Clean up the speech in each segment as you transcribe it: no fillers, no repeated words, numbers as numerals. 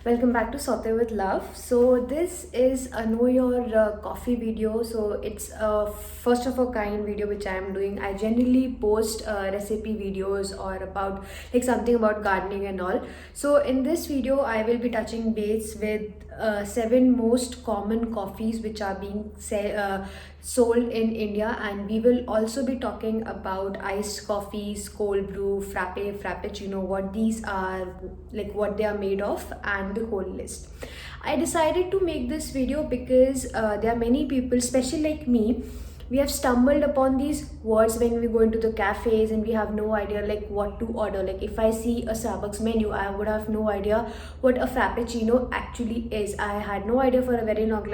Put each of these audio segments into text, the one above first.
Welcome back to Saute with Love. So this is a know your coffee video. So it's a first of a kind video which I am doing. I generally post recipe videos or about like something about gardening and all. So in this video I will be touching base with seven most common coffees which are being sold in India, and we will also be talking about iced coffees, cold brew, frappe, frappuccino, what these are, like what they are made of, and the whole list. I decided to make this video because there are many people, especially like me, we have stumbled upon these words when we go into the cafes and we have no idea like what to order. Like if I see a Starbucks menu, I would have no idea what a frappuccino actually is. I had no idea for a very long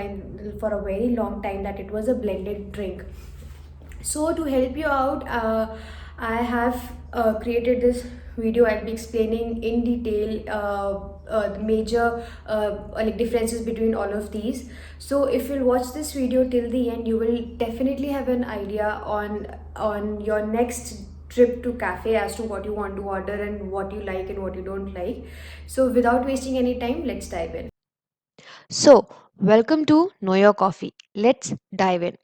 time that it was a blended drink. So to help you out, I have created this video. I'll be explaining in detail the major like differences between all of these. So if you'll watch this video till the end, you will definitely have an idea on your next trip to cafe as to what you want to order and what you like and what you don't like. So without wasting any time, let's dive in. So, welcome to Know Your Coffee. Let's dive in.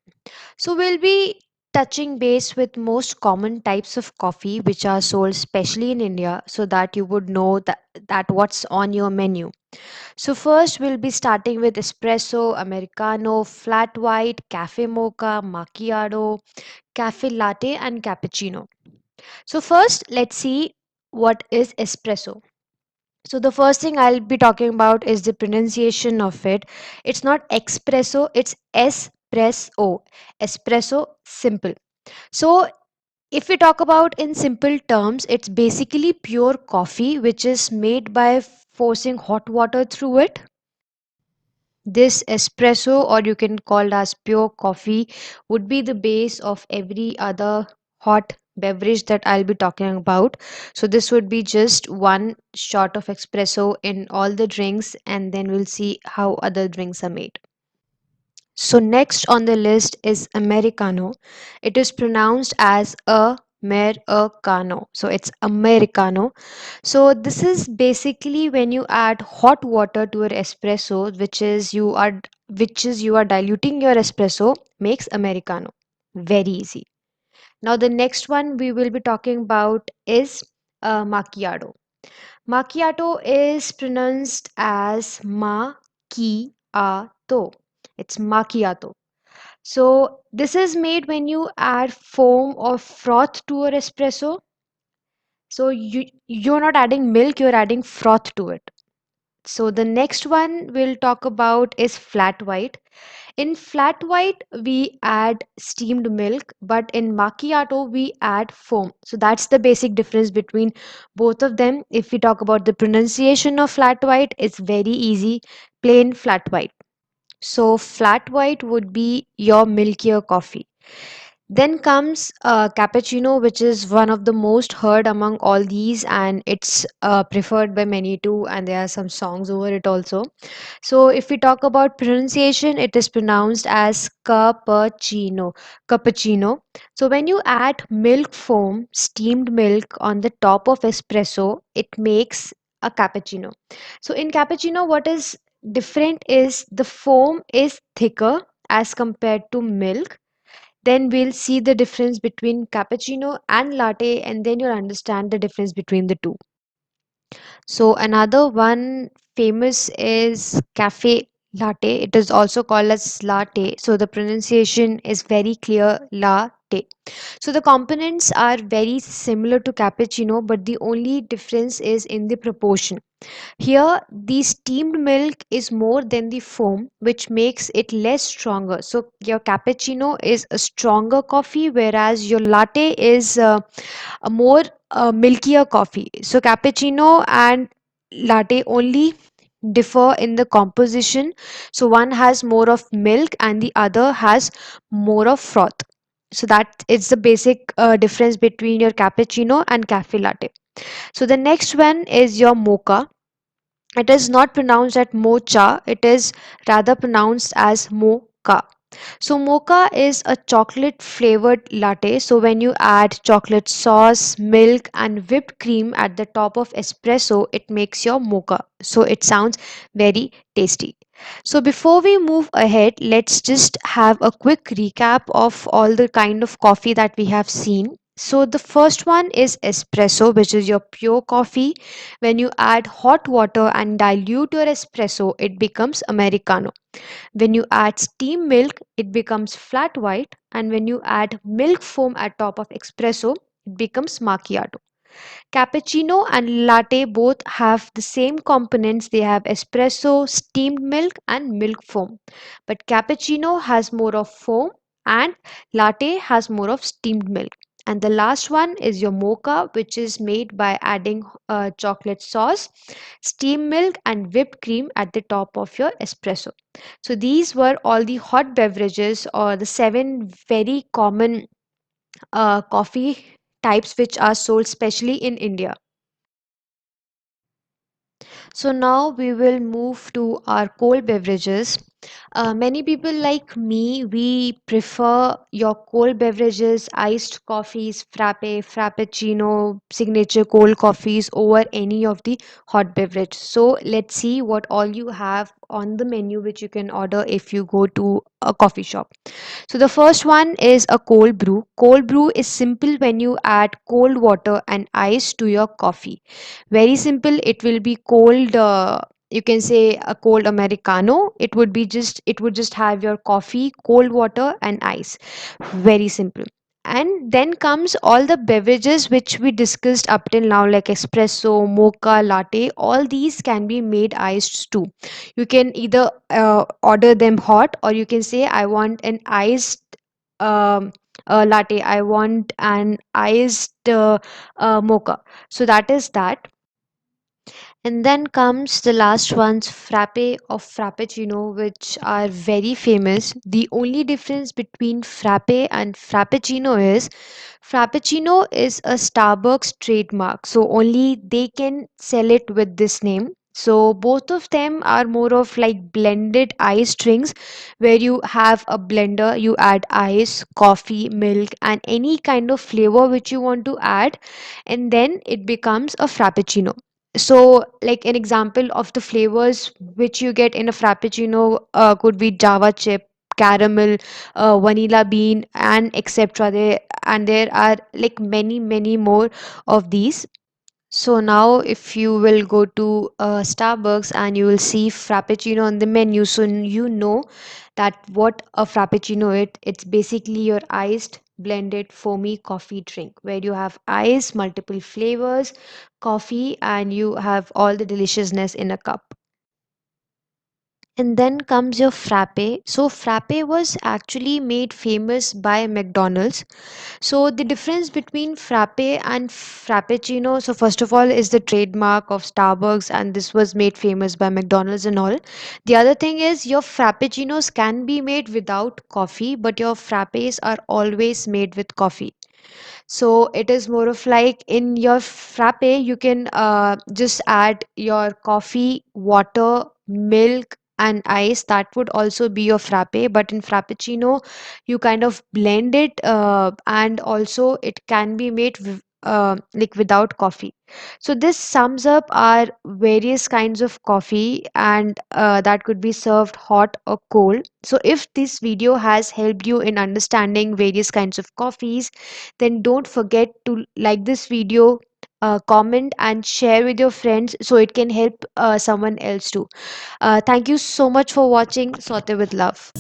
So, we'll be touching base with most common types of coffee which are sold especially in India so that you would know that what's on your menu. So, first we'll be starting with espresso, americano, flat white, cafe mocha, macchiato, cafe latte and cappuccino. So, first let's see what is espresso. So the first thing I'll be talking about is the pronunciation of it. It's not espresso, it's espresso. Espresso simple. So if we talk about in simple terms, it's basically pure coffee which is made by forcing hot water through it. This espresso, or you can call it as pure coffee, would be the base of every other hot beverage that I'll be talking about. So this would be just one shot of espresso in all the drinks, and then we'll see how other drinks are made. So next on the list is Americano. It is pronounced as Americano. So it's Americano. So this is basically when you add hot water to your espresso, which is you are diluting your espresso, makes Americano. Very easy. Now the next one we will be talking about is macchiato. Macchiato is pronounced as macchiato. It's macchiato. So this is made when you add foam or froth to your espresso. So you're not adding milk, you're adding froth to it. So the next one we'll talk about is flat white. In flat white we add steamed milk, but in macchiato we add foam. So that's the basic difference between both of them. If we talk about the pronunciation of flat white, it's very easy, plain flat white. So flat white would be your milkier coffee. Then comes cappuccino, which is one of the most heard among all these, and it's preferred by many too. And there are some songs over it also. So if we talk about pronunciation, it is pronounced as cappuccino. Cappuccino. So when you add milk foam, steamed milk on the top of espresso, it makes a cappuccino. So in cappuccino, what is different is the foam is thicker as compared to milk. Then we'll see the difference between cappuccino and latte, and then you'll understand the difference between the two. So another one famous is cafe latte. It is also called as latte. So the pronunciation is very clear, latte. So the components are very similar to cappuccino, but the only difference is in the proportion. Here, the steamed milk is more than the foam, which makes it less stronger. So, your cappuccino is a stronger coffee, whereas your latte is a more milkier coffee. So, cappuccino and latte only differ in the composition. So, one has more of milk and the other has more of froth. So, that is the basic difference between your cappuccino and cafe latte. So, the next one is your mocha. It is not pronounced as mocha, it is rather pronounced as mocha. So mocha is a chocolate flavored latte. So when you add chocolate sauce, milk and whipped cream at the top of espresso, it makes your mocha. So it sounds very tasty. So before we move ahead, let's just have a quick recap of all the kind of coffee that we have seen. So the first one is espresso, which is your pure coffee. When you add hot water and dilute your espresso, it becomes americano. When you add steam milk, it becomes flat white, and when you add milk foam at top of espresso, it becomes macchiato. Cappuccino and latte both have the same components. They have espresso, steamed milk, and milk foam. But cappuccino has more of foam and latte has more of steamed milk. And the last one is your mocha, which is made by adding chocolate sauce, steamed milk, and whipped cream at the top of your espresso. So these were all the hot beverages or the seven very common coffee types which are sold specially in India. So now we will move to our cold beverages. Many people like me, we prefer your cold beverages, iced coffees, frappe, frappuccino, signature cold coffees over any of the hot beverage. So let's see what all you have on the menu which you can order if you go to a coffee shop. So the first one is a cold brew. Cold brew is simple when you add cold water and ice to your coffee. Very simple. It will be cold. You can say a cold americano. It would just have your coffee, cold water, and ice. Very simple. And then comes all the beverages which we discussed up till now, like espresso, mocha, latte. All these can be made iced too. You can either order them hot, or you can say, I want an iced latte. I want an iced mocha. So that is that. And then comes the last ones, frappe of frappuccino, which are very famous. The only difference between frappe and frappuccino is frappuccino is a Starbucks trademark, so only they can sell it with this name. So both of them are more of like blended ice drinks where you have a blender, you add ice, coffee, milk, and any kind of flavor which you want to add, and then it becomes a frappuccino. So like an example of the flavors which you get in a frappuccino could be java chip, caramel, vanilla bean, and etc. There are like many more of these. So now if you will go to Starbucks and you will see frappuccino on the menu, so you know that what a frappuccino it's basically your iced blended foamy coffee drink where you have ice, multiple flavors, coffee, and you have all the deliciousness in a cup. And then comes your frappe. So frappe was actually made famous by McDonald's. So the difference between frappe and frappuccino, so first of all, is the trademark of Starbucks, and this was made famous by McDonald's and all. The other thing is your frappuccinos can be made without coffee, but your frappes are always made with coffee. So it is more of like in your frappe, you can just add your coffee, water, milk, and ice. That would also be your frappe. But in frappuccino, you kind of blend it, and also it can be made like without coffee. So this sums up our various kinds of coffee, and that could be served hot or cold. So if this video has helped you in understanding various kinds of coffees, then don't forget to like this video, comment and share with your friends so it can help someone else too. Thank you so much for watching Saute with Love.